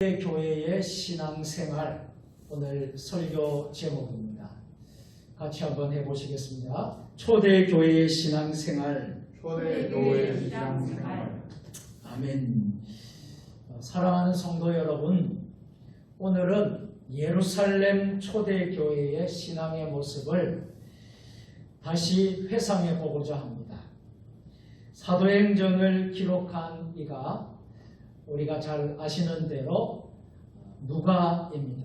교회의 신앙생활, 오늘 설교 제목입니다. 같이 한번 해보시겠습니다. 초대교회의 신앙생활. 초대교회의 신앙생활. 아멘. 사랑하는 성도 여러분, 오늘은 예루살렘 초대교회의 신앙의 모습을 다시 회상해 보고자 합니다. 사도행전을 기록한 이가 우리가 잘 아시는 대로 누가입니다.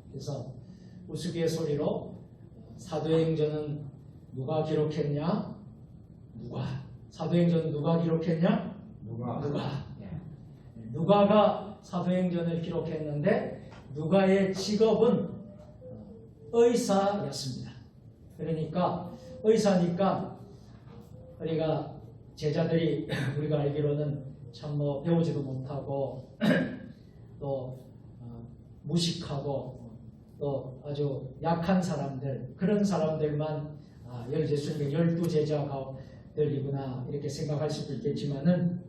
그래서 우스갯소리로 사도행전은 누가 기록했냐? 누가. 사도행전은 누가 기록했냐? 누가. 누가가 사도행전을 기록했는데 누가의 직업은 의사였습니다. 그러니까 의사니까 우리가 제자들이 우리가 알기로는 참 배우지도 못하고 또 무식하고 또 아주 약한 사람들, 그런 사람들만 예수님의 12제자들이구나 이렇게 생각할 수도 있겠지만은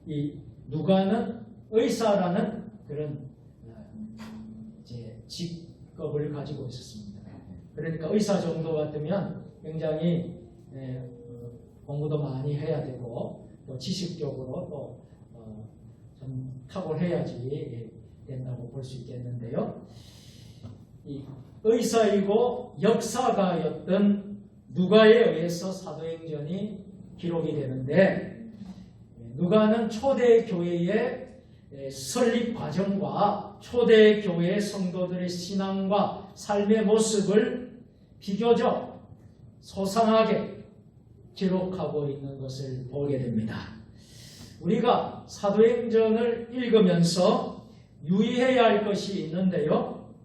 이 누가는 의사라는 그런 이제 직업을 가지고 있었습니다. 그러니까 의사 정도 같으면 굉장히 공부도 많이 해야 되고 또 지식적으로 또 좀 탁월해야지 된다고 볼 수 있겠는데요. 이 의사이고 역사가였던 누가에 의해서 사도행전이 기록이 되는데, 누가는 초대교회의 설립 과정과 초대교회 성도들의 신앙과 삶의 모습을 비교적 소상하게 기록하고 있는 것을 보게 됩니다. 우리가 사도행전을 읽으면서 유의해야 할 것이 있는데요.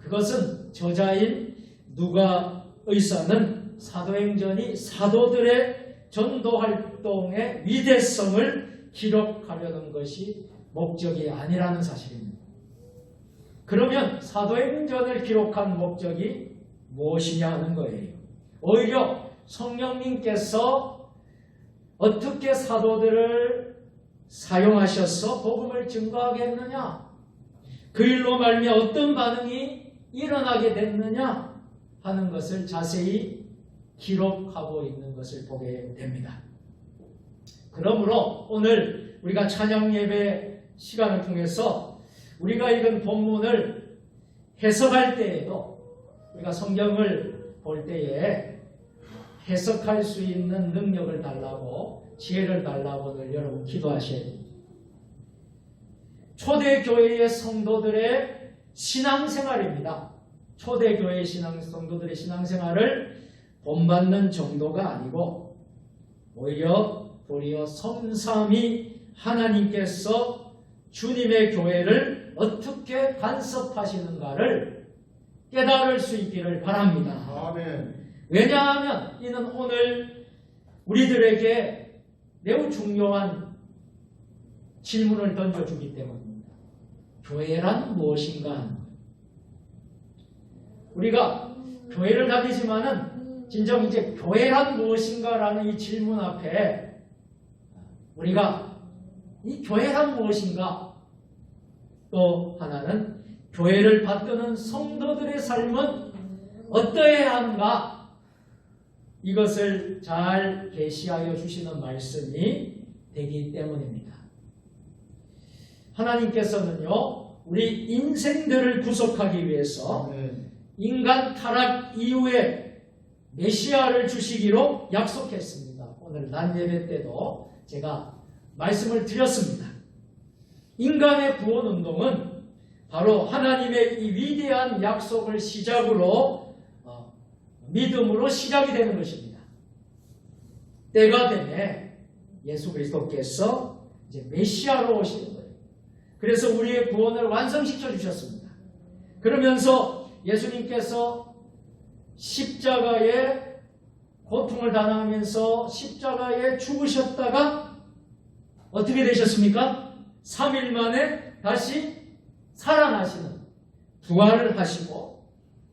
그것은 저자인 누가 의사는 사도행전이 사도들의 전도활동의 위대성을 기록하려는 것이 목적이 아니라는 사실입니다. 그러면 사도행전을 기록한 목적이 무엇이냐 하는 거예요. 오히려 성령님께서 어떻게 사도들을 사용하셔서 복음을 증거하게 했느냐, 그 일로 말미암아 어떤 반응이 일어나게 됐느냐 하는 것을 자세히 기록하고 있는 것을 보게 됩니다. 그러므로 오늘 우리가 찬양 예배 시간을 통해서 우리가 읽은 본문을 해석할 때에도 우리가 성경을 볼 때에 해석할 수 있는 능력을 달라고, 지혜를 달라고 늘 여러분 기도하셔야 됩니다. 초대교회의 성도들의 신앙생활입니다. 초대교회의 성도들의 신앙생활을 본받는 정도가 아니고 오히려 도리어 성삼위 하나님께서 주님의 교회를 어떻게 간섭하시는가를 깨달을 수 있기를 바랍니다. 아멘. 왜냐하면 이는 오늘 우리들에게 매우 중요한 질문을 던져주기 때문입니다. 교회란 무엇인가? 우리가 교회를 다니지만은 진정 이제 교회란 무엇인가라는 이 질문 앞에 우리가 이 교회란 무엇인가? 또 하나는 교회를 받드는 성도들의 삶은 어떠해야 하는가? 이것을 잘 계시하여 주시는 말씀이 되기 때문입니다. 하나님께서는요, 우리 인생들을 구속하기 위해서 인간 타락 이후에 메시아를 주시기로 약속했습니다. 오늘 낮 예배 때도 제가 말씀을 드렸습니다. 인간의 구원 운동은 바로 하나님의 이 위대한 약속을 시작으로 믿음으로 시작이 되는 것입니다. 때가 되면 예수 그리스도께서 이제 메시아로 오시는 거예요. 그래서 우리의 구원을 완성시켜 주셨습니다. 그러면서 예수님께서 십자가에 고통을 당하면서 십자가에 죽으셨다가 어떻게 되셨습니까? 3일 만에 다시 살아나시는, 부활을 하시고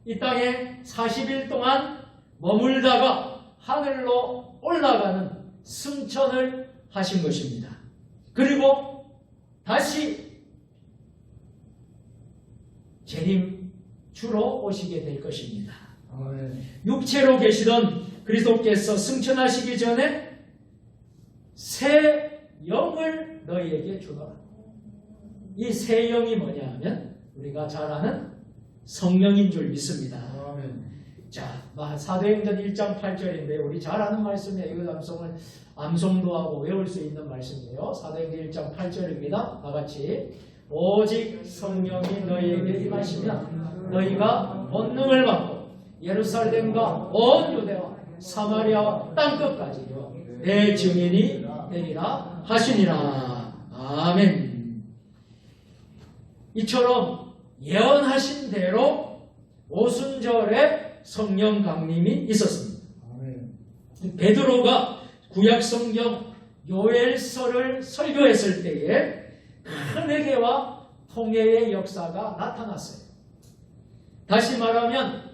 이 땅에 40일 동안 머물다가 하늘로 올라가는 승천을 하신 것입니다. 그리고 다시 재림주로 오시게 될 것입니다. 아멘. 육체로 계시던 그리스도께서 승천하시기 전에 새 영을 너희에게 주노라. 이 새 영이 뭐냐 하면 우리가 잘 아는 성령인 줄 믿습니다. 아멘. 자, 사도행전 1장 8절인데 우리 잘 아는 말씀이에요. 이 암송을 암송도 하고 외울 수 있는 말씀이에요. 사도행전 1장 8절입니다. 다 같이 오직 성령이 너희에게 임하시면 너희가 권능을 받고 예루살렘과 온 유대와 사마리아와 땅끝까지 내 증인이 되리라 하시니라. 아멘. 이처럼 예언하신 대로 오순절에 성령 강림이 있었습니다. 아멘. 베드로가 구약성경 요엘서를 설교했을 때에 큰 회개와 통회의 역사가 나타났어요. 다시 말하면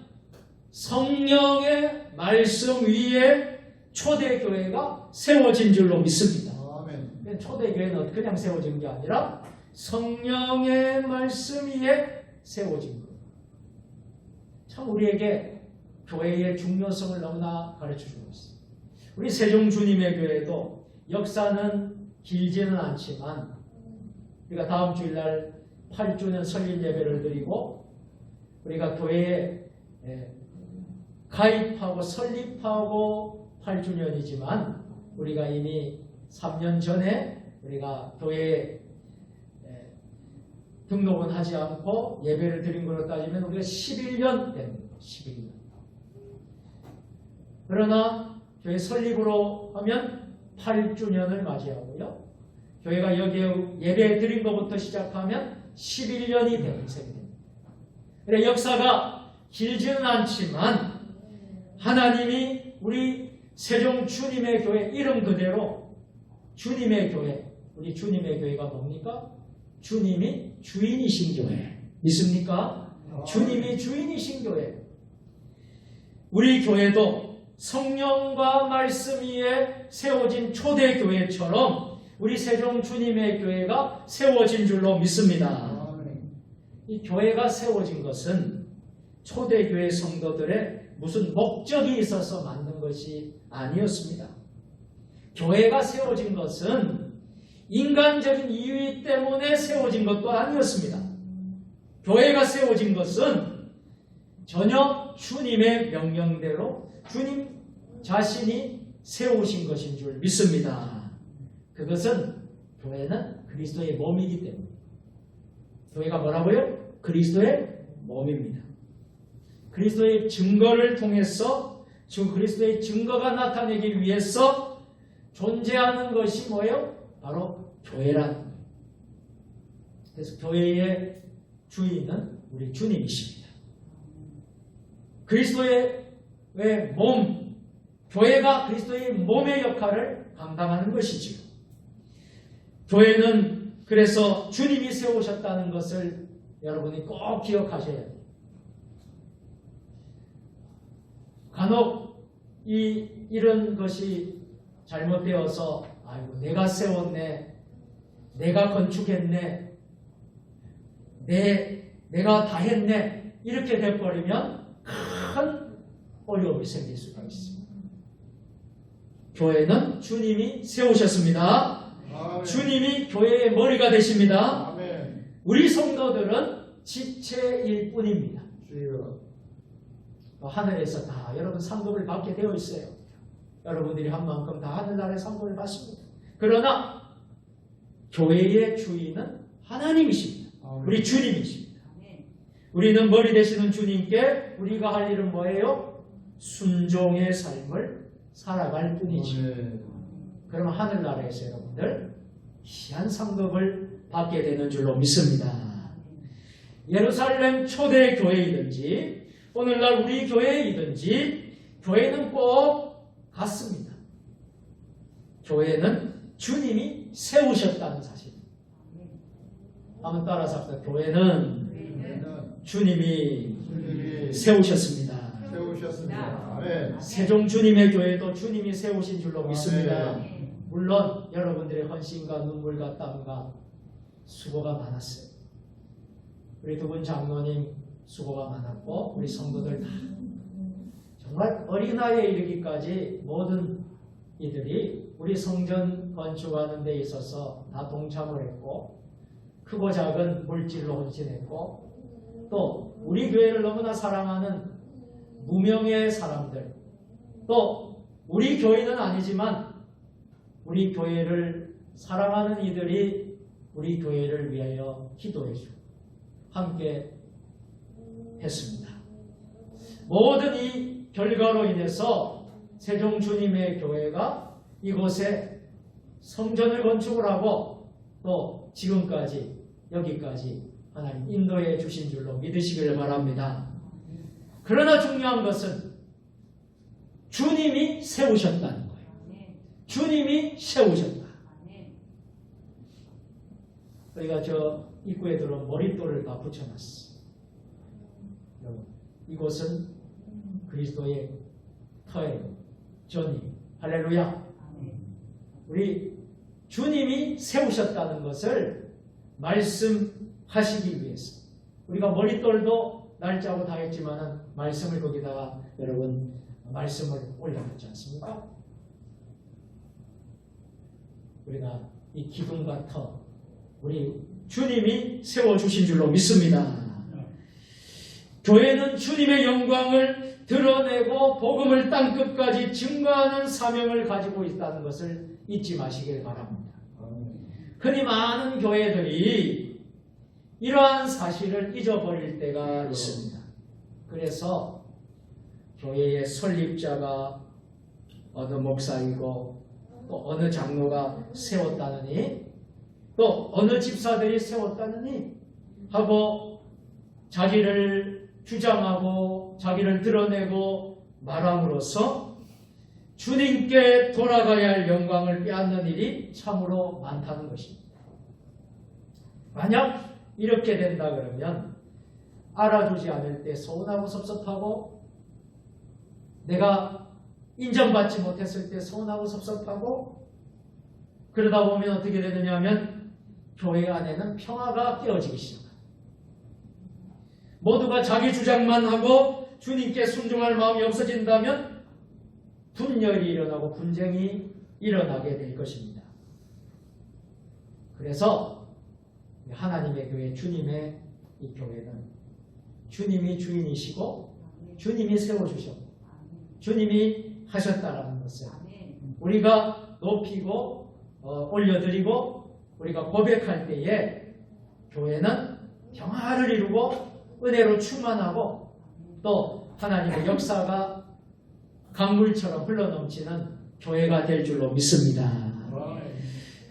성령의 말씀 위에 초대교회가 세워진 줄로 믿습니다. 아멘. 초대교회는 그냥 세워진 게 아니라 성령의 말씀 위에 세워진 거예요. 참 우리에게 교회의 중요성을 너무나 가르쳐주고 있어요. 우리 세종주님의 교회도 역사는 길지는 않지만 우리가 다음 주일날 8주년 설립 예배를 드리고 우리가 교회에 가입하고 설립하고 8주년이지만 우리가 이미 3년 전에 우리가 교회에 등록은 하지 않고 예배를 드린 걸로 따지면 우리가 11년 됩니다. 11년. 그러나 교회 설립으로 하면 8주년을 맞이하고요. 교회가 여기에 예배 드린 것부터 시작하면 11년이 되는 셈이 됩니다. 그래 역사가 길지는 않지만 하나님이 우리 세종 주님의 교회 이름 그대로 주님의 교회, 우리 주님의 교회가 뭡니까? 주님이 주인이신 교회. 믿습니까? 주님이 주인이신 교회. 우리 교회도 성령과 말씀 위에 세워진 초대교회처럼 우리 세종 주님의 교회가 세워진 줄로 믿습니다. 이 교회가 세워진 것은 초대교회 성도들의 무슨 목적이 있어서 만든 것이 아니었습니다. 교회가 세워진 것은 인간적인 이유 때문에 세워진 것도 아니었습니다. 교회가 세워진 것은 전혀 주님의 명령대로 주님 자신이 세우신 것인 줄 믿습니다. 그것은 교회는 그리스도의 몸이기 때문에. 교회가 뭐라고요? 그리스도의 몸입니다. 그리스도의 증거를 통해서 지금 그리스도의 증거가 나타내기 위해서 존재하는 것이 뭐예요? 바로 교회라는 거예요. 그래서 교회의 주인은 우리 주님이십니다. 그리스도의 몸, 교회가 그리스도의 몸의 역할을 감당하는 것이지요. 교회는 그래서 주님이 세우셨다는 것을 여러분이 꼭 기억하셔야 돼요. 간혹 이런 것이 잘못되어서 아이고 내가 세웠네, 내가 건축했네, 내가 다 했네 이렇게 돼버리면 큰 어려움이 생길 수가 있습니다. 교회는 주님이 세우셨습니다. 아멘. 주님이 교회의 머리가 되십니다. 아멘. 우리 성도들은 지체일 뿐입니다. 주여. 하늘에서 다 여러분 상급을 받게 되어 있어요. 여러분들이 한 만큼 다 하늘나라의 상급을 받습니다. 그러나 교회의 주인은 하나님이십니다. 아멘. 우리 주님이십니다. 우리는 머리 되시는 주님께 우리가 할 일은 뭐예요? 순종의 삶을 살아갈 뿐이지. 아멘. 그러면 하늘나라에서 여러분들 귀한 상급을 받게 되는 줄로 믿습니다. 예루살렘 초대 교회이든지 오늘날 우리 교회이든지 교회는 꼭 같습니다. 교회는 주님이 세우셨다는 사실. 한번 따라서 합시다. 교회는 주님이 주님이 세우셨습니다. 세우셨습니다. 아멘. 세종 주님의 교회도 주님이 세우신 줄로 믿습니다. 아멘. 물론 여러분들의 헌신과 눈물과 땀과 수고가 많았어요. 우리 두 분 장로님 수고가 많았고 우리 성도들 다 정말 어린아이에 이르기까지 모든 이들이 우리 성전 건축하는 데 있어서 다 동참을 했고 크고 작은 물질로 헌신했고 또 우리 교회를 너무나 사랑하는 무명의 사람들 또 우리 교회는 아니지만 우리 교회를 사랑하는 이들이 우리 교회를 위하여 기도해주고 함께 했습니다. 모든 이 결과로 인해서 세종 주님의 교회가 이곳에 성전을 건축을 하고 또 지금까지 여기까지 하나님 인도해 주신 줄로 믿으시기를 바랍니다. 그러나 중요한 것은 주님이 세우셨다는 거예요. 주님이 세우셨다. 우리가 저 입구에 들어온 머릿돌을 다 붙여놨어. 여러분, 이곳은 그리스도의 터예요. 주님, 할렐루야. 우리 주님이 세우셨다는 것을 말씀하시기 위해서 우리가 머릿돌도 날짜고 다 했지만은 말씀을 거기다가 여러분 말씀을 올려놨지 않습니까? 우리가 이 기둥과 터 우리 주님이 세워주신 줄로 믿습니다. 교회는 주님의 영광을 드러내고 복음을 땅끝까지 증거하는 사명을 가지고 있다는 것을 잊지 마시길 바랍니다. 흔히 많은 교회들이 이러한 사실을 잊어버릴 때가 있습니다. 그래서 교회의 설립자가 어느 목사이고 또 어느 장로가 세웠다느니 또 어느 집사들이 세웠다느니 하고 자기를 주장하고 자기를 드러내고 말함으로써 주님께 돌아가야 할 영광을 빼앗는 일이 참으로 많다는 것입니다. 만약 이렇게 된다 그러면 알아주지 않을 때 서운하고 섭섭하고 내가 인정받지 못했을 때 서운하고 섭섭하고 그러다 보면 어떻게 되느냐 하면 교회 안에는 평화가 깨어지기 시작합니다. 모두가 자기 주장만 하고 주님께 순종할 마음이 없어진다면 분열이 일어나고 분쟁이 일어나게 될 것입니다. 그래서 하나님의 교회, 주님의 이 교회는 주님이 주인이시고 주님이 세워주셨고 주님이 하셨다라는 것을 우리가 높이고 올려드리고 우리가 고백할 때에 교회는 평화를 이루고 은혜로 충만하고 또 하나님의 역사가 강물처럼 흘러넘치는 교회가 될 줄로 믿습니다.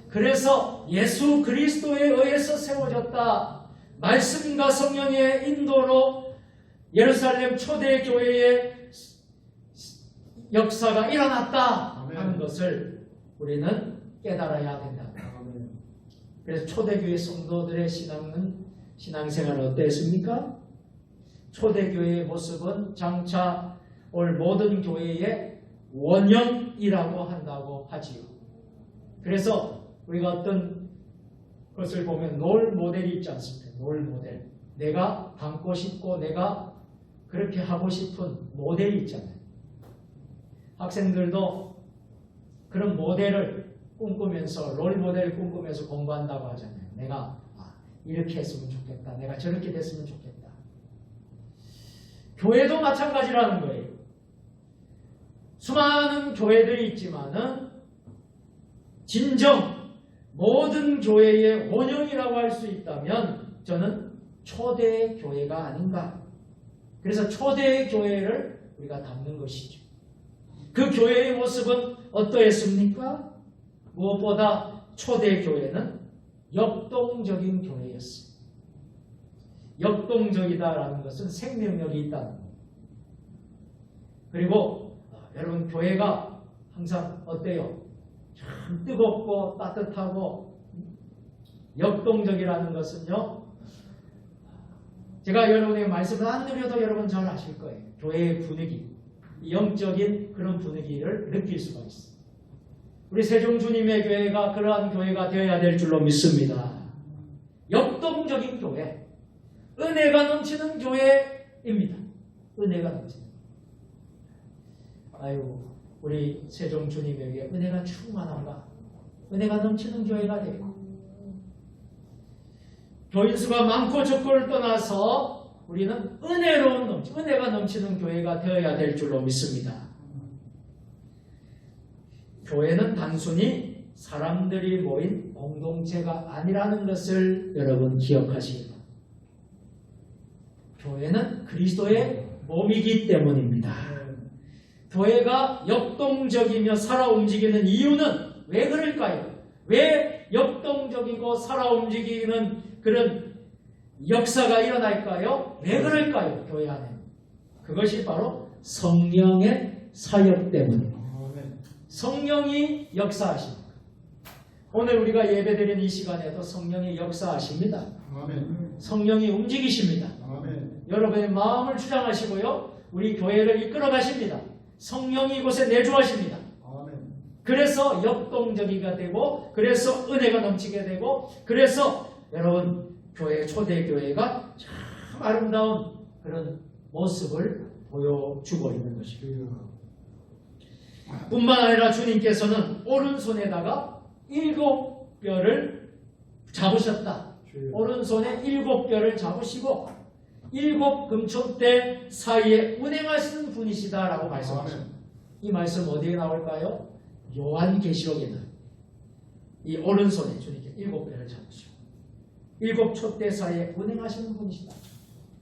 그래서 예수 그리스도에 의해서 세워졌다. 말씀과 성령의 인도로 예루살렘 초대 교회의 역사가 일어났다 하는 것을 우리는 깨달아야 된다. 그래서 초대교회 성도들의 신앙생활은 어땠습니까? 초대교회의 모습은 장차 올 모든 교회의 원형이라고 한다고 하지요. 그래서 우리가 어떤 것을 보면 롤 모델이 있지 않습니까? 롤 모델. 내가 닮고 싶고 내가 그렇게 하고 싶은 모델이 있잖아요. 학생들도 그런 모델을 꿈꾸면서 롤 모델을 꿈꾸면서 공부한다고 하잖아요. 내가 이렇게 했으면 좋겠다. 내가 저렇게 됐으면 좋겠다. 교회도 마찬가지라는 거예요. 수많은 교회들이 있지만은 진정 모든 교회의 원형이라고 할 수 있다면 저는 초대 교회가 아닌가. 그래서 초대 교회를 우리가 담는 것이죠. 그 교회의 모습은 어떠했습니까? 무엇보다 초대 교회는 역동적인 교회였습니다. 역동적이다라는 것은 생명력이 있다는 겁니다. 그리고 여러분 교회가 항상 어때요? 참 뜨겁고 따뜻하고 역동적이라는 것은요. 제가 여러분에게 말씀을 안 드려도 여러분 잘 아실 거예요. 교회의 분위기, 영적인 그런 분위기를 느낄 수가 있어요. 우리 세종주님의 교회가 그러한 교회가 되어야 될 줄로 믿습니다. 역동적인 교회. 은혜가 넘치는 교회입니다. 은혜가 넘치는. 아유, 우리 세종 주님에게 은혜가 충만한가? 은혜가 넘치는 교회가 되고, 교인수가 많고 적고를 떠나서 우리는 은혜가 넘치는 교회가 되어야 될 줄로 믿습니다. 교회는 단순히 사람들이 모인 공동체가 아니라는 것을 여러분 기억하시기 바랍니다. 교회는 그리스도의 몸이기 때문입니다. 교회가 역동적이며 살아 움직이는 이유는 왜 그럴까요? 왜 역동적이고 살아 움직이는 그런 역사가 일어날까요? 왜 그럴까요? 교회 안에. 그것이 바로 성령의 사역 때문입니다. 성령이 역사하십니다. 오늘 우리가 예배드리는 이 시간에도 성령이 역사하십니다. 성령이 움직이십니다. 여러분의 마음을 주장하시고요, 우리 교회를 이끌어 가십니다. 성령이 이곳에 내주하십니다. 그래서 역동적이가 되고, 그래서 은혜가 넘치게 되고, 그래서 여러분 교회, 초대교회가 참 아름다운 그런 모습을 보여주고 있는 것입니다. 뿐만 아니라 주님께서는 오른손에다가 7뼈를 잡으셨다. 오른손에 7뼈를 잡으시고 7 금초대 사이에 운행하시는 분이시다라고 말씀하십니다. 이 말씀 어디에 나올까요? 요한계시록에 나와요. 이 오른손에 주님께 7뼈를 잡으시고 7 촛대 사이에 운행하시는 분이시다.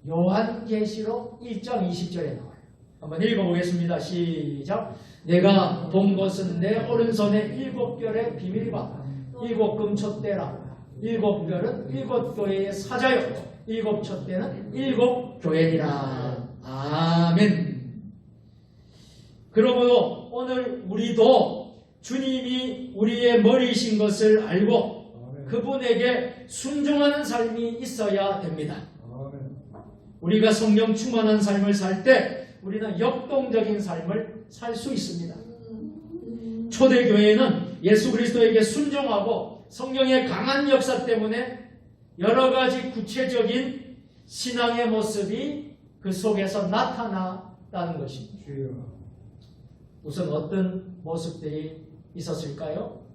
요한계시록 1장 20절에 나와요. 한번 읽어보겠습니다. 시작. 내가 본 것은 내 오른손에 7뼈의 비밀과 7 금촛대라. 7뼈는 7 교회의 사자요, 7 촛대는 7 교회니라. 아멘. 그러므로 오늘 우리도 주님이 우리의 머리이신 것을 알고 그분에게 순종하는 삶이 있어야 됩니다. 우리가 성령 충만한 삶을 살 때 우리는 역동적인 삶을 살 수 있습니다. 초대교회는 예수 그리스도에게 순종하고 성령의 강한 역사 때문에 여러 가지 구체적인 신앙의 모습이 그 속에서 나타났다는 것입니다. 우선 어떤 모습들이 있었을까요?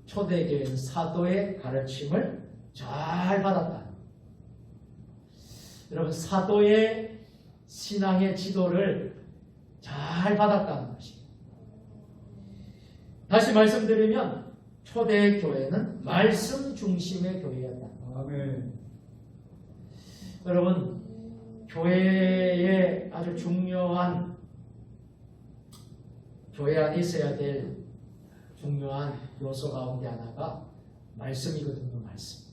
초대교회는 사도의 가르침을 잘 받았다. 여러분, 사도의 신앙의 지도를 잘 받았다는 것입니다. 다시 말씀드리면 초대교회는 말씀 중심의 교회였다. 아멘. 여러분, 교회에 아주 중요한, 교회 안에 있어야 될 중요한 요소 가운데 하나가 말씀이거든요. 말씀.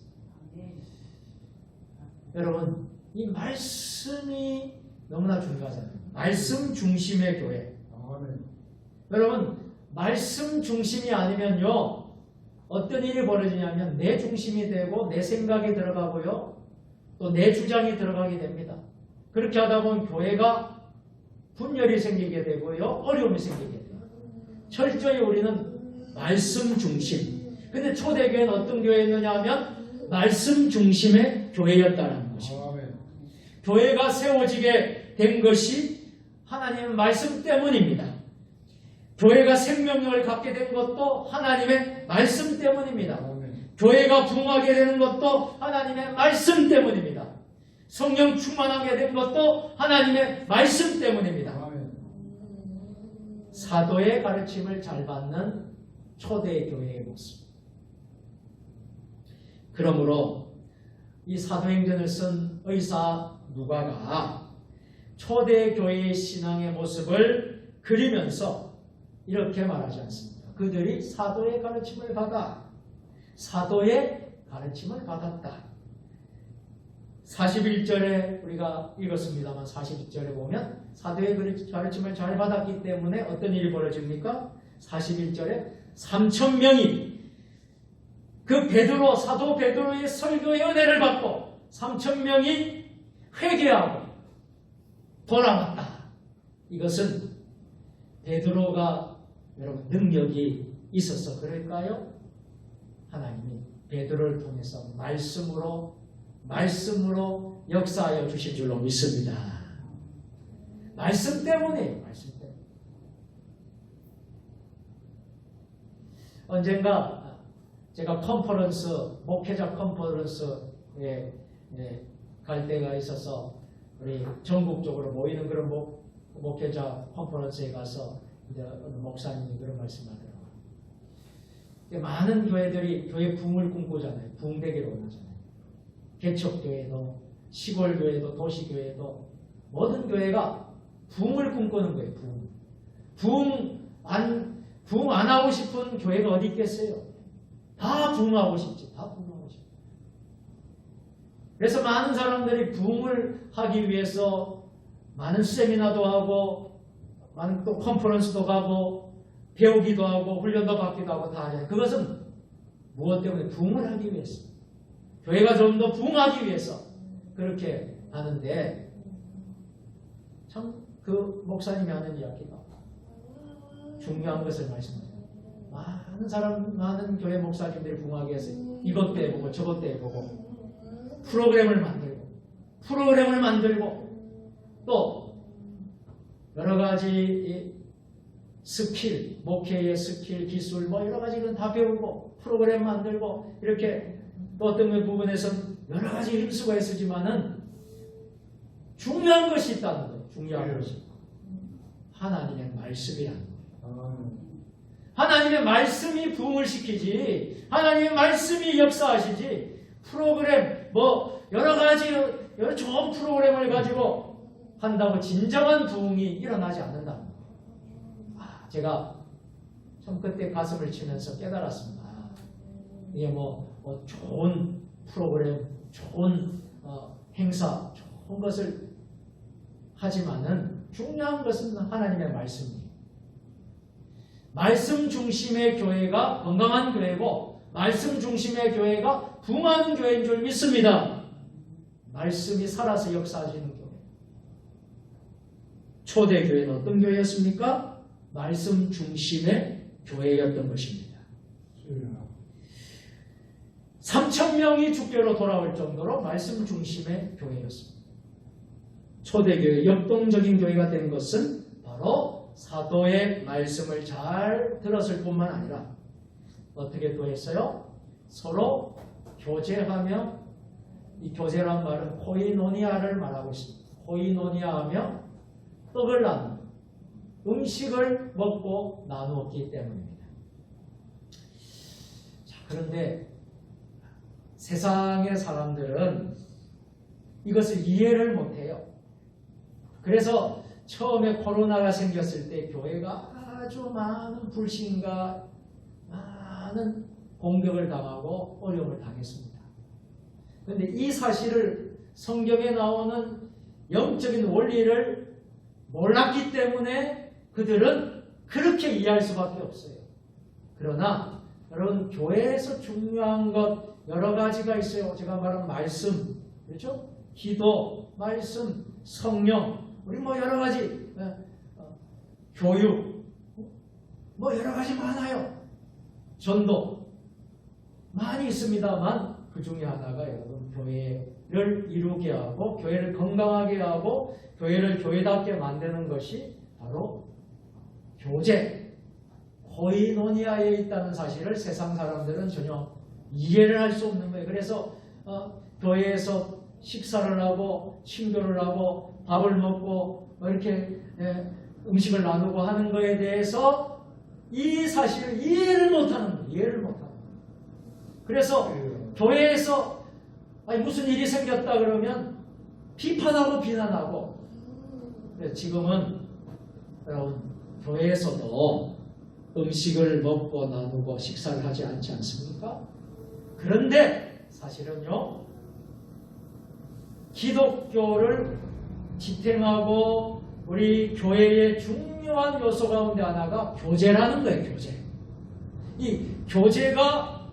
여러분, 이 말씀이 너무나 중요하잖아요. 말씀 중심의 교회. 여러분, 말씀 중심이 아니면요, 어떤 일이 벌어지냐면 내 중심이 되고 내 생각이 들어가고요, 또 내 주장이 들어가게 됩니다. 그렇게 하다 보면 교회가 분열이 생기게 되고요, 어려움이 생기게 돼요. 철저히 우리는 말씀 중심. 근데 초대교회는 어떤 교회였느냐 하면 말씀 중심의 교회였다는 것입니다. 교회가 세워지게 된 것이 하나님의 말씀 때문입니다. 교회가 생명력을 갖게 된 것도 하나님의 말씀 때문입니다. 교회가 부흥하게 되는 것도 하나님의 말씀 때문입니다. 성령 충만하게 된 것도 하나님의 말씀 때문입니다. 사도의 가르침을 잘 받는 초대교회의 모습. 그러므로 이 사도행전을 쓴 의사 누가가 초대교회의 신앙의 모습을 그리면서 이렇게 말하지 않습니다. 그들이 사도의 가르침을 받아 사도의 가르침을 받았다. 41절에 우리가 읽었습니다만 41절에 보면 사도의 가르침을 잘 받았기 때문에 어떤 일이 벌어집니까? 41절에 3,000명이 그 베드로, 사도 베드로의 설교의 은혜를 받고 3,000명이 회개하고 돌아왔다. 이것은 베드로가 여러분 능력이 있어서 그럴까요? 하나님이 베드로를 통해서 말씀으로 역사하여 주실 줄로 믿습니다. 말씀 때문에, 말씀 때문에. 언젠가 제가 목회자 컨퍼런스에 갈 때가 있어서 우리 전국적으로 모이는 그런 목회자 컨퍼런스에 가서 이제 목사님이 그런 말씀하더라고요. 많은 교회들이 교회 붕을 꿈꾸잖아요. 붕되기를 원하잖아요. 개척교회도 시골교회도 도시교회도 모든 교회가 붕을 꿈꾸는 거예요. 붕 안 하고 싶은 교회가 어디 있겠어요? 다 붕하고 싶지. 다 붕하고 싶지. 그래서 많은 사람들이 붕을 하기 위해서 많은 세미나도 하고 많은 또 컨퍼런스도 가고 배우기도 하고 훈련도 받기도 하고 다 하잖아요. 그것은 무엇 때문에? 붕을 하기 위해서. 교회가 좀 더 붕하기 위해서 그렇게 하는데 참 그 목사님이 하는 이야기가 중요한 것을 말씀하세요. 많은 교회 목사님들이 붕하게 해서 이것도 해보고 저것도 해보고 프로그램을 만들고 또 여러 가지 스킬, 목회의 스킬, 기술 여러 가지는 다 배우고 프로그램 만들고 이렇게 또 어떤 부분에서는 여러 가지 힘수가 있으지만은 중요한 것이 있다는 거예요. 중요한 것이. 하나님의 말씀이라는 거예요. 하나님의 말씀이 부흥을 시키지, 하나님의 말씀이 역사하시지, 프로그램, 여러 가지, 여러 좋은 프로그램을 가지고 한다고 진정한 부흥이 일어나지 않는다. 제가 참 그때 가슴을 치면서 깨달았습니다. 이게 좋은 프로그램, 좋은 행사, 좋은 것을 하지만은 중요한 것은 하나님의 말씀이에요. 말씀 중심의 교회가 건강한 교회고 말씀 중심의 교회가 부흥하는 교회인 줄 믿습니다. 말씀이 살아서 역사하시는 교회. 초대교회는 어떤 교회였습니까? 말씀 중심의 교회였던 것입니다. 3,000명이 주교로 돌아올 정도로 말씀 중심의 교회였습니다. 초대교회, 역동적인 교회가 된 것은 바로 사도의 말씀을 잘 들었을 뿐만 아니라 어떻게 또 했어요? 서로 교제하며, 이 교제란 말은 코이노니아를 말하고 있습니다. 코이노니아하며 떡을 나누고 음식을 먹고 나누었기 때문입니다. 자, 그런데 세상의 사람들은 이것을 이해를 못해요. 그래서 처음에 코로나가 생겼을 때 교회가 아주 많은 불신과 많은 공격을 당하고 어려움을 당했습니다. 그런데 이 사실을 성경에 나오는 영적인 원리를 몰랐기 때문에 그들은 그렇게 이해할 수밖에 없어요. 그러나 여러분, 교회에서 중요한 것 여러 가지가 있어요. 제가 말한 말씀, 그렇죠? 기도, 말씀, 성령, 우리 여러 가지 교육, 여러 가지 많아요. 전도 많이 있습니다만 그 중에 하나가 여러분 교회를 이루게 하고 교회를 건강하게 하고 교회를 교회답게 만드는 것이 바로 교제, 코이노니아에 있다는 사실을 세상 사람들은 전혀 이해를 할 수 없는 거예요. 그래서 교회에서 식사를 하고 친교를 하고 밥을 먹고 이렇게 음식을 나누고 하는 것에 대해서 이 사실을 이해를 못하는 거예요. 이해를 못하는 거예요. 그래서 교회에서 무슨 일이 생겼다 그러면 비판하고 비난하고, 지금은 여러분 교회에서도 음식을 먹고 나누고 식사를 하지 않지 않습니까? 그런데 사실은요, 기독교를 지탱하고 우리 교회의 중요한 요소 가운데 하나가 교제라는 거예요. 교제. 이 교제가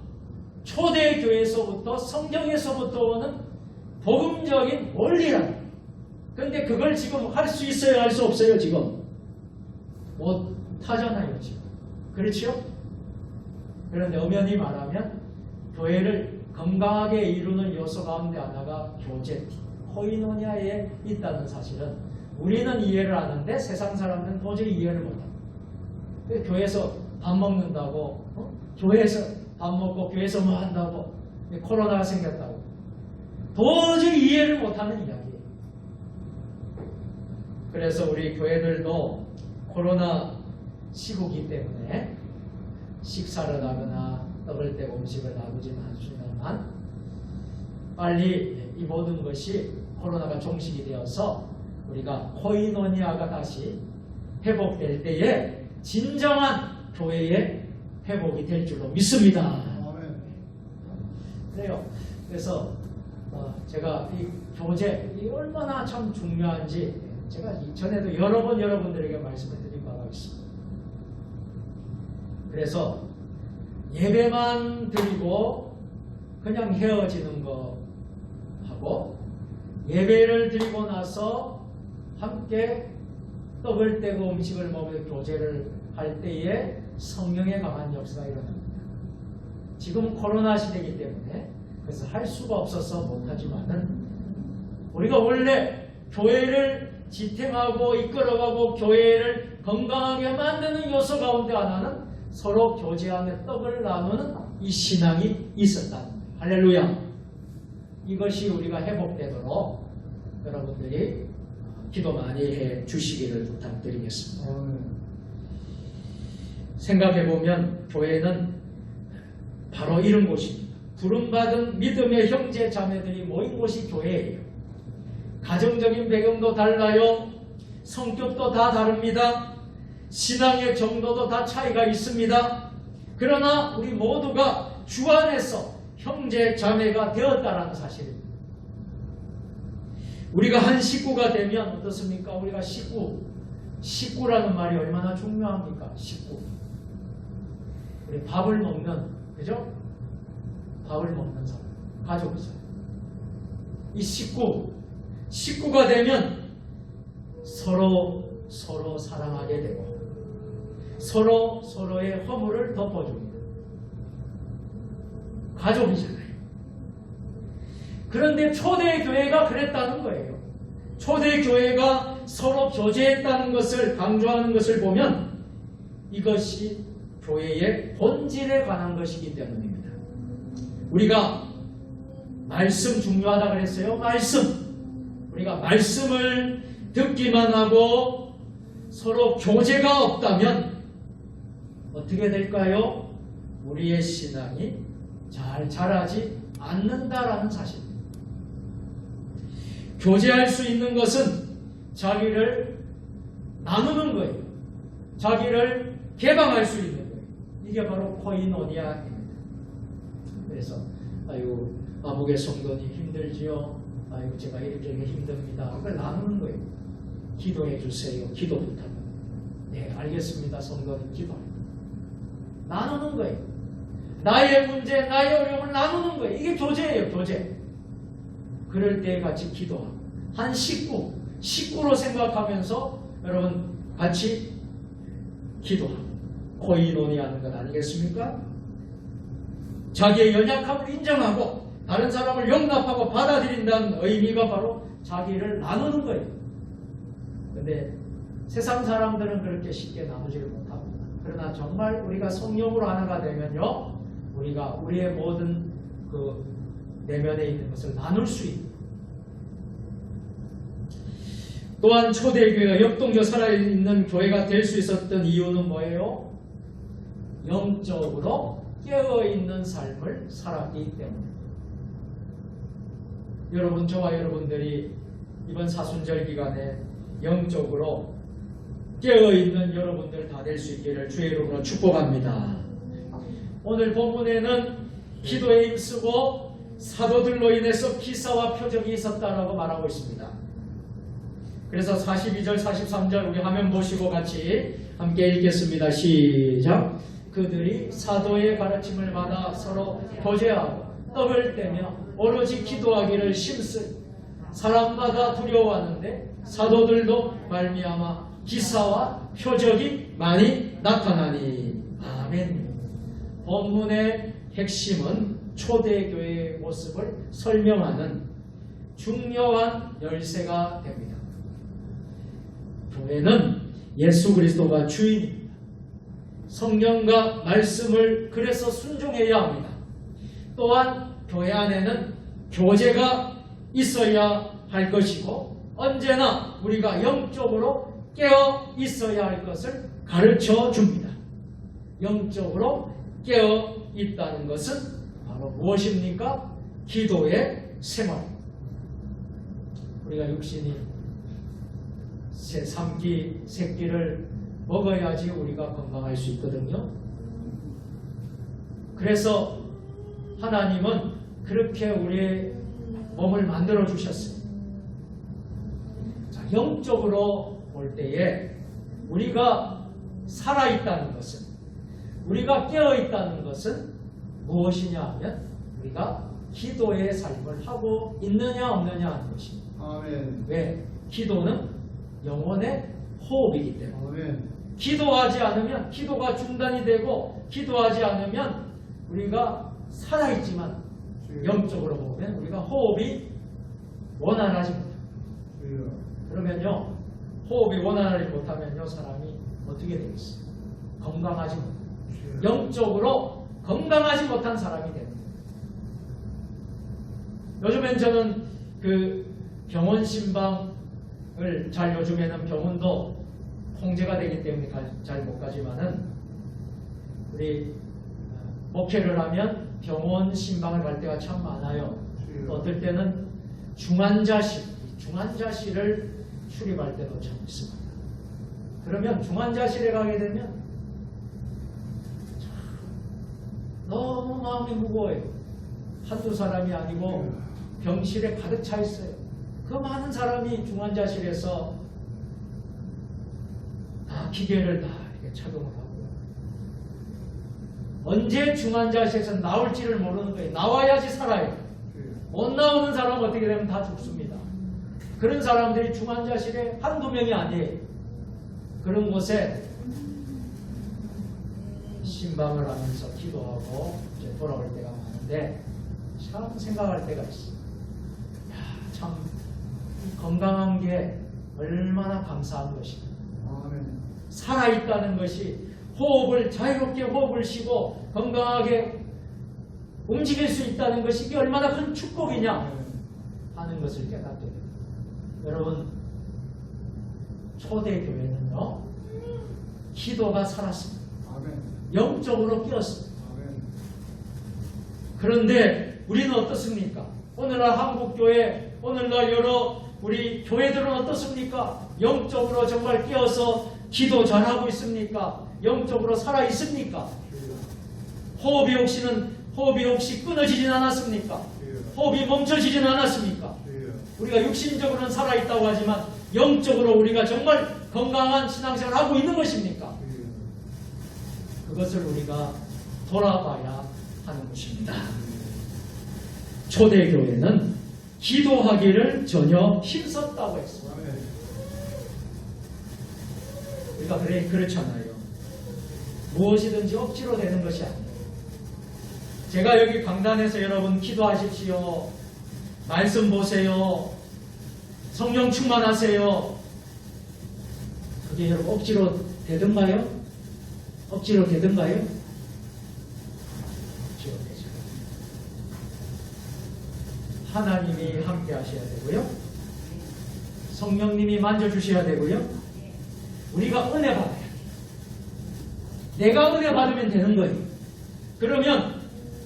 초대교회에서부터 성경에서부터 오는 복음적인 원리라는 거예요. 그런데 그걸 지금 할 수 있어요? 할 수 없어요? 지금 못하잖아요. 지금. 그렇죠? 그런데 엄연히 말하면 교회를 건강하게 이루는 요소 가운데 하나가 교제, 코이노니아에 있다는 사실은 우리는 이해를 하는데 세상 사람들은 도저히 이해를 못합니다. 교회에서 밥 먹는다고, 교회에서 밥 먹고 교회에서 뭐 한다고, 코로나가 생겼다고 도저히 이해를 못하는 이야기예요. 그래서 우리 교회들도 코로나 시국이기 때문에 식사를 하거나 떡을 떼고 음식을 나누지는 않습니다만 빨리 이 모든 것이 코로나가 종식이 되어서 우리가 코이노니아가 다시 회복될 때에 진정한 교회의 회복이 될 줄로 믿습니다. 아멘. 그래요. 그래서 제가 이 교제 이 얼마나 참 중요한지 제가 이전에도 여러 번 여러분들에게 말씀을 드린 바가 있습니다. 그래서 예배만 드리고 그냥 헤어지는 거 하고 예배를 드리고 나서 함께 떡을 떼고 음식을 먹으며 교제를 할 때에 성령의 강한 역사가 일어납니다. 지금 코로나 시대이기 때문에 그래서 할 수가 없어서 못하지만은 우리가 원래 교회를 지탱하고 이끌어가고 교회를 건강하게 만드는 요소 가운데 하나는 서로 교제하며 떡을 나누는 이 신앙이 있었다. 할렐루야. 이것이 우리가 회복되도록 여러분들이 기도 많이 해 주시기를 부탁드리겠습니다. 생각해보면 교회는 바로 이런 곳입니다. 부름받은 믿음의 형제 자매들이 모인 곳이 교회예요. 가정적인 배경도 달라요. 성격도 다 다릅니다. 신앙의 정도도 다 차이가 있습니다. 그러나 우리 모두가 주 안에서 형제 자매가 되었다라는 사실입니다. 우리가 한 식구가 되면 어떻습니까? 우리가 식구라는 말이 얼마나 중요합니까? 식구. 우리 밥을 먹는, 그죠? 밥을 먹는 사람, 가족이죠. 이 식구가 되면 서로 사랑하게 되고 서로의 허물을 덮어줍니다. 가족이잖아요. 그런데 초대교회가 그랬다는 거예요. 초대교회가 서로 교제했다는 것을 강조하는 것을 보면 이것이 교회의 본질에 관한 것이기 때문입니다. 우리가 말씀 중요하다 그랬어요. 우리가 말씀을 듣기만 하고 서로 교제가 없다면 어떻게 될까요? 우리의 신앙이 잘 자라지 않는다라는 사실입니다. 교제할 수 있는 것은 자기를 나누는 거예요. 자기를 개방할 수 있는 거예요. 이게 바로 코이노니아입니다. 그래서 아목의 성도님 힘들지요? 제가 이렇게 힘듭니다. 그걸 나누는 거예요. 기도해 주세요. 기도 부탁합니다. 네, 알겠습니다. 성도님 기도합니다. 나누는 거예요. 나의 문제, 나의 어려움을 나누는 거예요. 이게 교제예요. 교제. 그럴 때 같이 기도하고 한 식구로 생각하면서 여러분 같이 기도하고 코이노니아는 것 아니겠습니까? 자기의 연약함을 인정하고 다른 사람을 용납하고 받아들인다는 의미가 바로 자기를 나누는 거예요. 그런데 세상 사람들은 그렇게 쉽게 나누지를 못합니다. 그러나 정말 우리가 성령으로 하나가 되면요, 우리가 우리의 모든 그 내면에 있는 것을 나눌 수 있는. 또한 초대교회가 역동적 살아있는 교회가 될 수 있었던 이유는 뭐예요? 영적으로 깨어있는 삶을 살았기 때문에. 여러분, 저와 여러분들이 이번 사순절 기간에 영적으로 깨어있는 여러분들 다 될 수 있기를 주의 이름으로 축복합니다. 오늘 본문에는 기도에 힘쓰고 사도들로 인해서 기사와 표적이 있었다라고 말하고 있습니다. 그래서 42절, 43절 우리 화면 보시고 같이 함께 읽겠습니다. 시작. 그들이 사도의 가르침을 받아 서로 교제하고 떡을 떼며 오로지 기도하기를 심쓰니 사람마다 두려워하는데 사도들도 말미암아 기사와 표적이 많이 나타나니. 아멘. 본문의 핵심은 초대교회의 모습을 설명하는 중요한 열쇠가 됩니다. 교회는 예수 그리스도가 주인입니다. 성령과 말씀을 그래서 순종해야 합니다. 또한 교회 안에는 교제가 있어야 할 것이고 언제나 우리가 영적으로 깨어 있어야 할 것을 가르쳐 줍니다. 영적으로 깨어 있다는 것은 바로 무엇입니까? 기도의 생활. 우리가 육신이 새3끼, 새끼를 먹어야지 우리가 건강할 수 있거든요. 그래서 하나님은 그렇게 우리의 몸을 만들어 주셨어요. 자, 영적으로 볼 때에 우리가 살아있다는 것은, 우리가 깨어있다는 것은 무엇이냐 하면 우리가 기도의 삶을 하고 있느냐 없느냐 하는 것입니다. 아멘. 왜? 기도는 영혼의 호흡이기 때문에. 아멘. 기도하지 않으면 기도가 중단이 되고 기도하지 않으면 우리가 살아있지만 영적으로 보면 우리가 호흡이 원활하지 못합니다. 그러면요, 호흡이 원활하지 못하면요, 사람이 어떻게 되겠어요? 건강하지 못합니다. 영적으로 건강하지 못한 사람이 됩니다. 요즘엔 저는 그 병원 신방을 잘, 요즘에는 병원도 통제가 되기 때문에 잘 못 가지만은 우리 목회를 하면 병원 신방을 갈 때가 참 많아요. 또 어떨 때는 중환자실을 출입할 때도 참 있습니다. 그러면 중환자실에 가게 되면 너무 마음이 무거워요. 한두 사람이 아니고 병실에 가득 차 있어요. 그 많은 사람이 중환자실에서 다 기계를 다 이렇게 착용을 하고 언제 중환자실에서 나올지를 모르는 거예요. 나와야지 살아요. 못 나오는 사람은 어떻게 되면 다 죽습니다. 그런 사람들이 중환자실에 한두 명이 아니에요. 그런 곳에 신방을 하면서 기도하고 이제 돌아올 때가 많은데 참 생각할 때가 있어요. 야, 참 건강한 게 얼마나 감사한 것인가. 살아있다는 것이, 호흡을 자유롭게 호흡을 쉬고 건강하게 움직일 수 있다는 것이 이게 얼마나 큰 축복이냐 하는 것을 깨닫게 됩니다. 여러분, 초대교회는요, 기도가 살았습니다. 영적으로 깨었습니다. 그런데 우리는 어떻습니까? 오늘날 한국교회, 오늘날 여러 우리 교회들은 어떻습니까? 영적으로 정말 깨어서 기도 잘하고 있습니까? 영적으로 살아 있습니까? 호흡이 혹시 끊어지진 않았습니까? 호흡이 멈춰지진 않았습니까? 우리가 육신적으로는 살아있다고 하지만 영적으로 우리가 정말 건강한 신앙생활을 하고 있는 것입니까? 그것을 우리가 돌아봐야 하는 것입니다. 초대교회는 기도하기를 전혀 힘썼다고 했습니다. 우리가 그렇잖아요. 무엇이든지 억지로 되는 것이 아니에요. 제가 여기 강단에서 여러분 기도하십시오, 말씀 보세요, 성령 충만하세요, 그게 여러분 억지로 되던가요? 억지로 되던가요? 억지로 되죠. 하나님이 함께 하셔야 되고요, 성령님이 만져주셔야 되고요, 우리가 은혜 받아야 돼요. 내가 은혜 받으면 되는 거예요. 그러면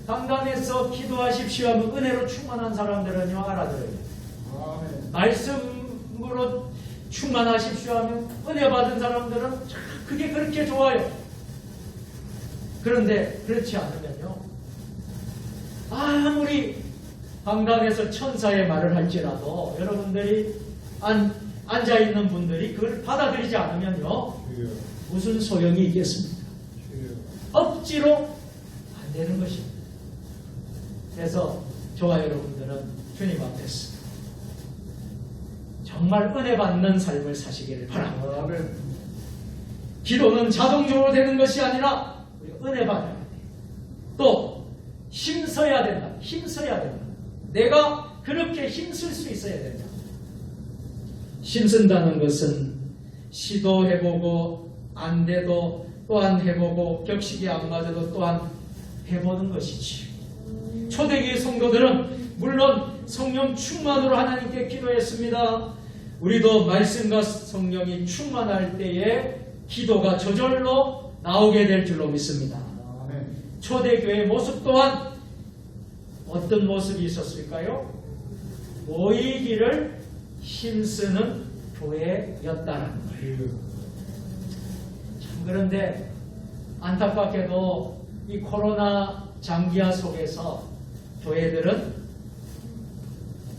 강단에서 기도하십시오 하면 은혜로 충만한 사람들은요, 알아들어요. 말씀으로 충만하십시오 하면 은혜 받은 사람들은 그게 그렇게 좋아요. 그런데 그렇지 않으면요, 아무리 강단에서 천사의 말을 할지라도 여러분들이 앉아있는 분들이 그걸 받아들이지 않으면요, 무슨 소용이 있겠습니까? 억지로 안 되는 것입니다. 그래서 저와 여러분들은 주님 앞에서 정말 은혜 받는 삶을 사시기를 바랍니다. 기도는 자동적으로 되는 것이 아니라 우리가 은혜 받아야 돼요. 또 힘써야 된다. 힘써야 된다. 내가 그렇게 힘쓸 수 있어야 된다. 힘쓴다는 것은 시도해보고 안 돼도 또한 해보고 격식이 안 맞아도 또한 해보는 것이지. 초대교회 성도들은 물론 성령 충만으로 하나님께 기도했습니다. 우리도 말씀과 성령이 충만할 때에 기도가 저절로 나오게 될 줄로 믿습니다. 아멘. 초대교회의 모습 또한 어떤 모습이 있었을까요? 모이기를 힘쓰는 교회였다는 거예요. 참 그런데 안타깝게도 이 코로나 장기화 속에서 교회들은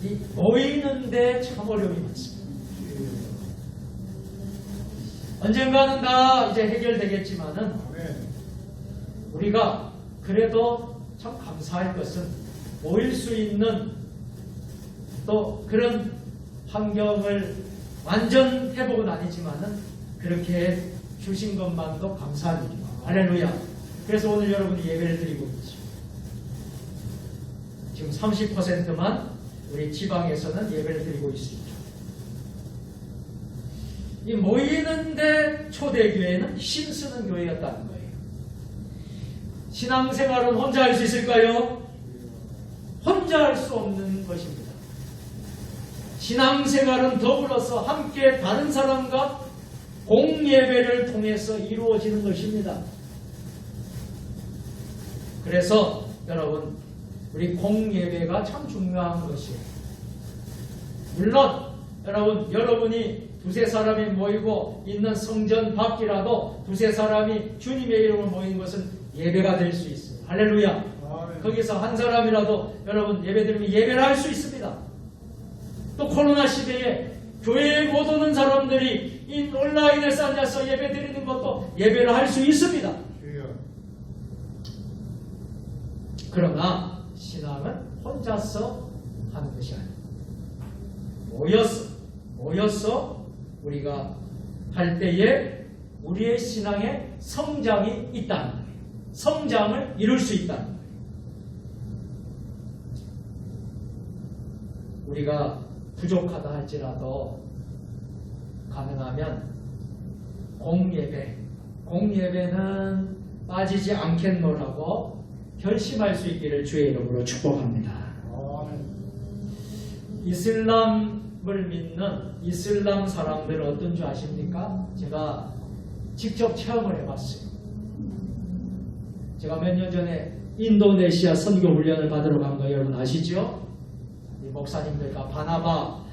이 모이는데 참 어려움이 많습니다. 언젠가는 다 이제 해결되겠지만은 아멘. 우리가 그래도 참 감사할 것은 모일 수 있는 또 그런 환경을 완전 회복은 아니지만은 그렇게 주신 것만도 감사한 일입니다. 할렐루야. 그래서 오늘 여러분이 예배를 드리고 있죠. 지금 30%만 우리 지방에서는 예배를 드리고 있습니다. 이 모이는데 초대교회는 힘쓰는 교회였다는 거예요. 신앙생활은 혼자 할 수 있을까요? 혼자 할 수 없는 것입니다. 신앙생활은 더불어서 함께 다른 사람과 공예배를 통해서 이루어지는 것입니다. 그래서 여러분, 우리 공예배가 참 중요한 것이에요. 물론 여러분이 두세 사람이 모이고 있는 성전 밖이라도 두세 사람이 주님의 이름으로 모이는 것은 예배가 될 수 있어요. 할렐루야. 아멘. 거기서 한 사람이라도 여러분 예배드리면 예배를 할 수 있습니다. 또 코로나 시대에 교회에 못 오는 사람들이 이 온라인에서 앉아서 예배드리는 것도 예배를 할 수 있습니다. 그러나 신앙은 혼자서 하는 것이 아니에요. 모여서 우리가 할 때에 우리의 신앙의 성장이 있다는 거예요. 성장을 이룰 수 있다는 거예요. 우리가 부족하다 할지라도 가능하면 공예배는 빠지지 않겠노라고 결심할 수 있기를 주의 이름으로 축복합니다. 이슬람을 믿는 이슬람 사람들은 어떤 줄 아십니까? 제가 직접 체험을 해봤어요. 제가 몇 년 전에 인도네시아 선교 훈련을 받으러 간 거 여러분 아시죠? 이 목사님들과 바나바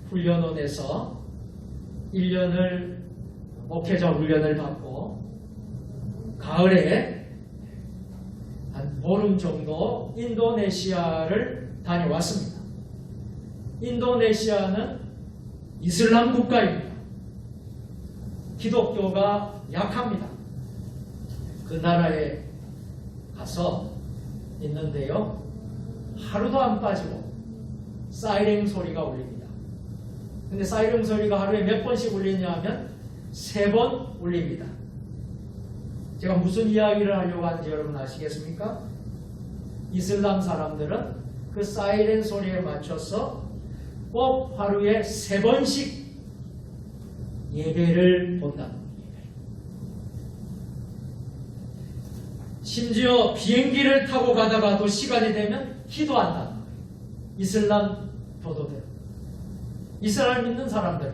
훈련원에서 1년을 목회자 훈련을 받고 가을에 한 보름 정도 인도네시아를 다녀왔습니다. 인도네시아는 이슬람 국가입니다. 기독교가 약합니다. 그 나라에 가서 있는데요. 하루도 안 빠지고 사이렌 소리가 울립니다. 근데 사이렌 소리가 하루에 몇 번씩 울리냐 하면 3번 울립니다. 제가 무슨 이야기를 하려고 하는지 여러분 아시겠습니까? 이슬람 사람들은 그 사이렌 소리에 맞춰서 꼭 하루에 3번씩 예배를 본다는 거예요. 심지어 비행기를 타고 가다가도 시간이 되면 기도한다는 거예요. 이슬람 교도들, 이스라엘 믿는 사람들.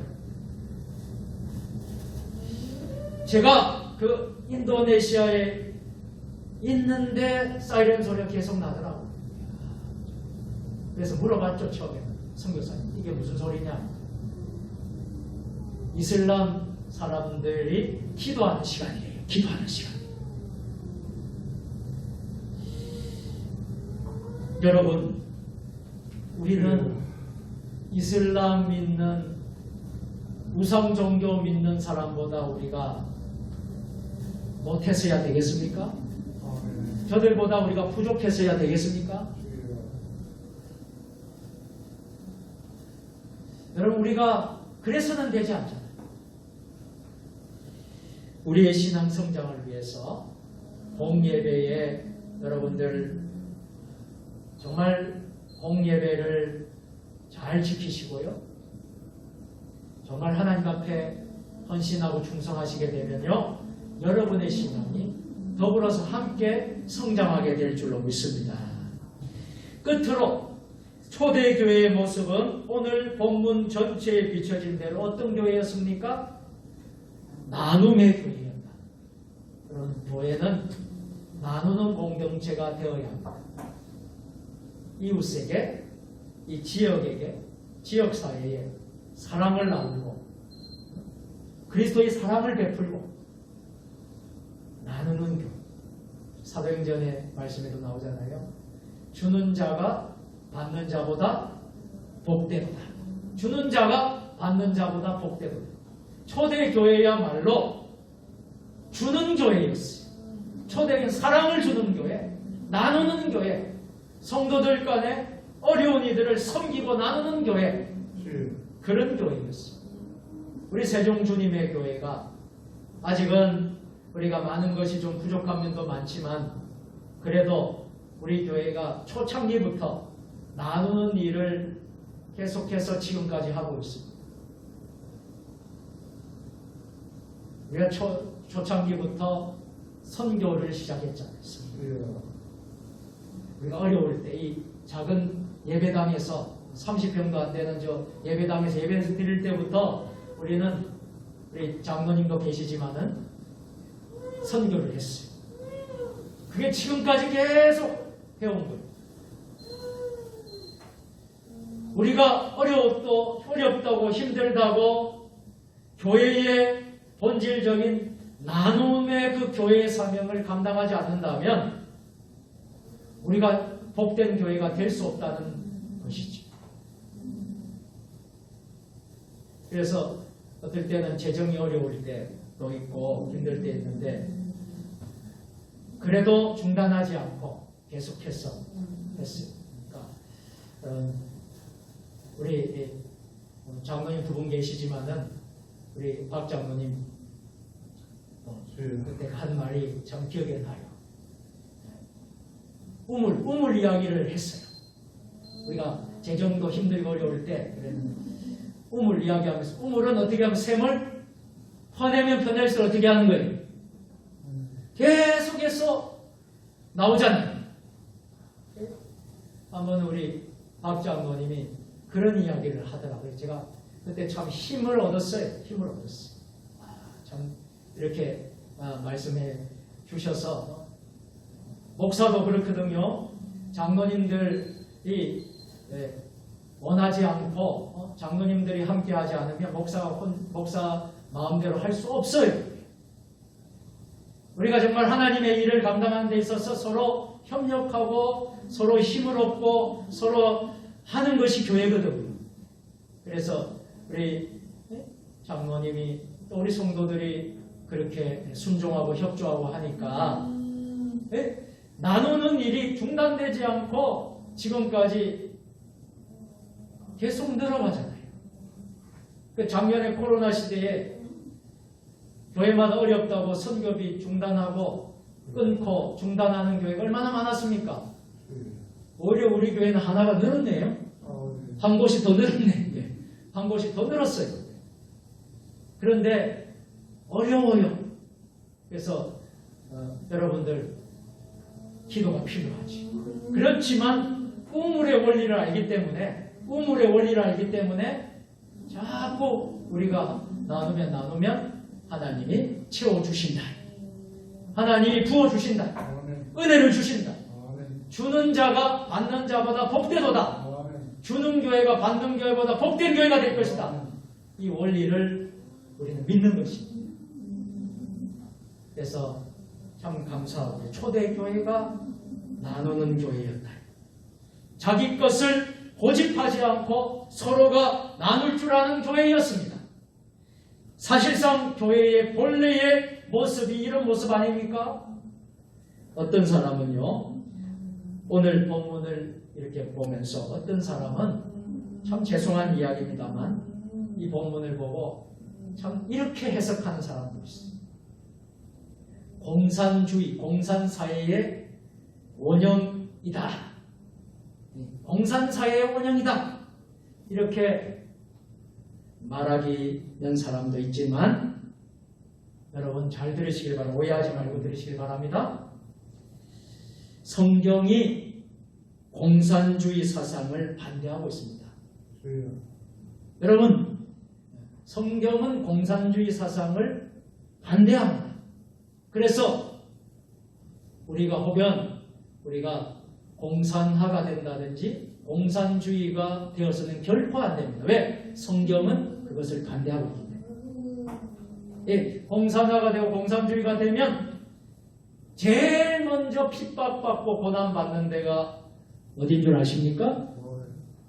제가 그 인도네시아에 있는데 사이렌 소리가 계속 나더라고요. 그래서 물어봤죠, 처음에. 선교사님, 이게 무슨 소리냐? 이슬람 사람들이 기도하는 시간이에요. 기도하는 시간. 여러분, 우리는 이슬람 믿는 우상 종교 믿는 사람보다 우리가 못해서야 되겠습니까? 저들보다 우리가 부족해서야 되겠습니까? 여러분, 우리가 그래서는 되지 않잖아요. 우리의 신앙 성장을 위해서 공예배에 여러분들 정말 공예배를 잘 지키시고요. 정말 하나님 앞에 헌신하고 충성하시게 되면요, 여러분의 신앙이 더불어서 함께 성장하게 될 줄로 믿습니다. 끝으로 초대교회의 모습은 오늘 본문 전체에 비춰진 대로 어떤 교회였습니까? 나눔의 교회였다. 그런 교회는 나누는 공동체가 되어야 합니다. 이웃에게, 이 지역에게, 지역사회에 사랑을 나누고 그리스도의 사랑을 베풀고 나누는 교회. 사도행전의 말씀에도 나오잖아요. 주는 자가 받는 자보다 복되도다. 주는 자가 받는 자보다 복되도다. 초대교회야말로 주는 교회였어요. 초대교회는 사랑을 주는 교회, 나누는 교회, 성도들 간에 어려운 이들을 섬기고 나누는 교회, 그런 교회였어요. 우리 세종주님의 교회가 아직은 우리가 많은 것이 좀 부족한 면도 많지만 그래도 우리 교회가 초창기부터 나누는 일을 계속해서 지금까지 하고 있습니다. 우리가 초창기부터 선교를 시작했지 않습니까? 우리가 어려울 때 이 작은 예배당에서 30평도 안 되는 저 예배당에서 예배 드릴 때부터 우리는 우리 장로님도 계시지만은 선교를 했어요. 그게 지금까지 계속 해온 거예요. 우리가 어렵다고 힘들다고 교회의 본질적인 나눔의 그 교회의 사명을 감당하지 않는다면 우리가 복된 교회가 될 수 없다는 것이죠. 그래서 어떨 때는 재정이 어려울 때도 있고 힘들 때 있는데 그래도 중단하지 않고 계속해서 했어요. 그러니까 우리 장로님 두 분 계시지만은 우리 박 장로님 그때 한 말이 참 기억에 나요. 우물 이야기를 했어요. 우리가 재정도 힘들고 어려울 때 우물 이야기하면서 우물은 어떻게 하면 샘을 퍼내면 퍼낼수록 어떻게 하는 거예요? 계속해서 나오잖아요. 한번 우리 박 장로님이 그런 이야기를 하더라고요. 제가 그때 참 힘을 얻었어요. 참 이렇게 말씀해 주셔서 목사도 그렇거든요. 장로님들이 원하지 않고 장로님들이 함께하지 않으면 목사 마음대로 할 수 없어요. 우리가 정말 하나님의 일을 감당하는 데 있어서 서로 협력하고 서로 힘을 얻고 서로 하는 것이 교회거든요. 그래서 우리 장로님이 또 우리 성도들이 그렇게 순종하고 협조하고 하니까 나누는 일이 중단되지 않고 지금까지 계속 늘어가잖아요. 작년에 코로나 시대에 교회마다 어렵다고 선교비 중단하고 끊고 중단하는 교회가 얼마나 많았습니까? 오히려 우리 교회는 하나가 늘었네요. 한 곳이 더 늘었네. 한 곳이 더 늘었어요. 그런데 어려워요. 그래서 여러분들 기도가 필요하지. 그렇지만 우물의 원리를 알기 때문에 자꾸 우리가 나누면 하나님이 채워주신다. 하나님이 부어주신다. 은혜를 주신다. 주는 자가 받는 자보다 복되도다. 주는 교회가 받는 교회보다 복된 교회가 될 것이다. 이 원리를 우리는 믿는 것입니다. 그래서 참 감사하고 초대교회가 나누는 교회였다. 자기 것을 고집하지 않고 서로가 나눌 줄 아는 교회였습니다. 사실상 교회의 본래의 모습이 이런 모습 아닙니까? 어떤 사람은요, 오늘 본문을 이렇게 보면서 어떤 사람은 참 죄송한 이야기입니다만 이 본문을 보고 참 이렇게 해석하는 사람도 있어요. 공산주의, 공산사회의 원형이다. 공산사회의 원형이다. 이렇게 말하기는 사람도 있지만 여러분 잘 들으시길 바랍니다. 오해하지 말고 들으시길 바랍니다. 성경이 공산주의 사상을 반대하고 있습니다. 주여. 여러분, 성경은 공산주의 사상을 반대합니다. 그래서 우리가 혹은 우리가 공산화가 된다든지 공산주의가 되어서는 결코 안 됩니다. 왜? 성경은 그것을 반대하고 있기 때문에. 예, 공산화가 되고 공산주의가 되면 제일 먼저 핍박받고 고난받는 데가 어딘 줄 아십니까?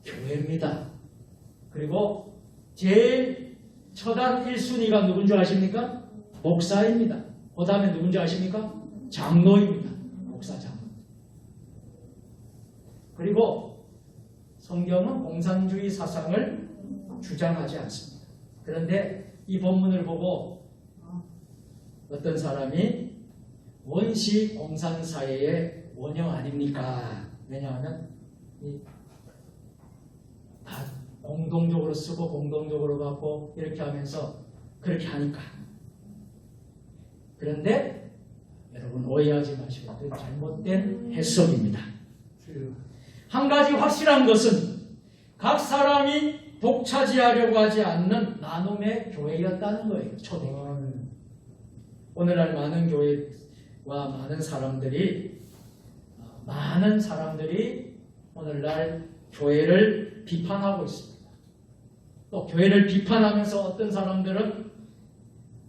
교회입니다. 그리고 제일 처단 1순위가 누군 줄 아십니까? 목사입니다. 그 다음에 누군 줄 아십니까? 장로입니다. 목사 장로. 그리고 성경은 공산주의 사상을 주장하지 않습니다. 그런데 이 본문을 보고 어떤 사람이 원시 공산사회의 원형 아닙니까? 왜냐하면 다 공동적으로 쓰고 공동적으로 갖고 이렇게 하면서 그렇게 하니까. 그런데 여러분 오해하지 마시고 그 잘못된 해석입니다. 주여. 한 가지 확실한 것은 각 사람이 독차지하려고 하지 않는 나눔의 교회였다는 거예요. 초대교회. 오늘날 많은 교회와 많은 사람들이 오늘날 교회를 비판하고 있습니다. 또 교회를 비판하면서 어떤 사람들은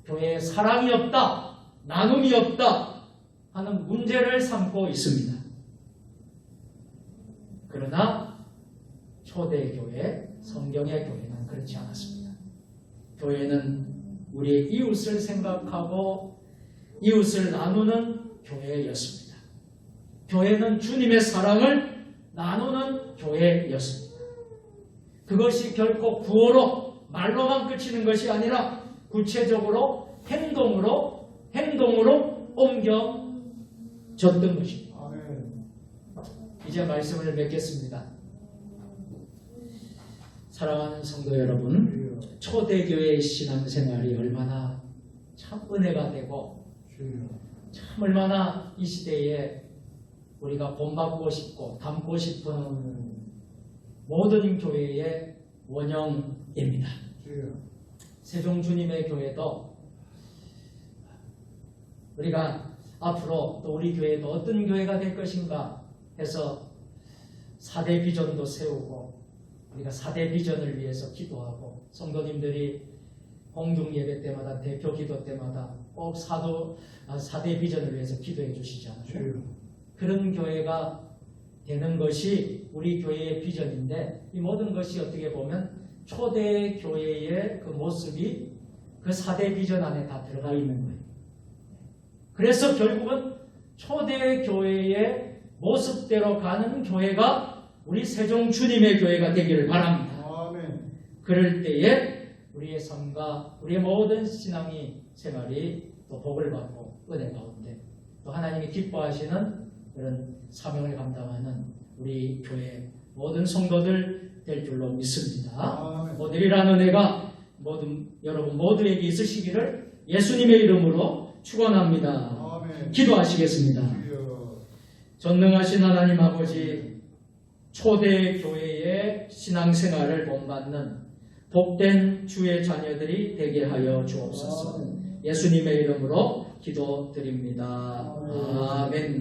교회에 사랑이 없다, 나눔이 없다 하는 문제를 삼고 있습니다. 그러나 초대교회, 성경의 교회는 그렇지 않았습니다. 교회는 우리의 이웃을 생각하고 이웃을 나누는 교회였습니다. 교회는 주님의 사랑을 나누는 교회였습니다. 그것이 결코 구호로 말로만 그치는 것이 아니라 구체적으로 행동으로 옮겨졌던 것입니다. 아멘. 이제 말씀을 맺겠습니다. 사랑하는 성도 여러분, 주여. 초대교회의 신앙생활이 얼마나 참 은혜가 되고 주여. 참 얼마나 이 시대에 우리가 본받고 싶고 닮고 싶은 모든 교회의 원형입니다. 주여. 세종주님의 교회도 우리가 앞으로 또 우리 교회도 어떤 교회가 될 것인가 해서 4대 비전도 세우고 우리가 4대 비전을 위해서 기도하고 성도님들이 공중 예배 때마다 대표 기도 때마다 꼭 4대 비전을 위해서 기도해 주시잖아요. 주여. 그런 교회가 되는 것이 우리 교회의 비전인데 이 모든 것이 어떻게 보면 초대 교회의 그 모습이 그 4대 비전 안에 다 들어가 있는 거예요. 그래서 결국은 초대 교회의 모습대로 가는 교회가 우리 세종 주님의 교회가 되기를 바랍니다. 아멘. 그럴 때에 우리의 삶과 우리의 모든 신앙이 생활이 또 복을 받고 은혜 가운데 또 하나님이 기뻐하시는 그런 사명을 감당하는 우리 교회 모든 성도들 될 줄로 믿습니다. 아멘. 오늘이라는 은혜가 여러분 모두에게 있으시기를 예수님의 이름으로 축원합니다. 아멘. 기도하시겠습니다. 주여. 전능하신 하나님 아버지, 초대 교회의 신앙생활을 본받는 복된 주의 자녀들이 되게 하여 주옵소서. 예수님의 이름으로 기도드립니다. 아멘.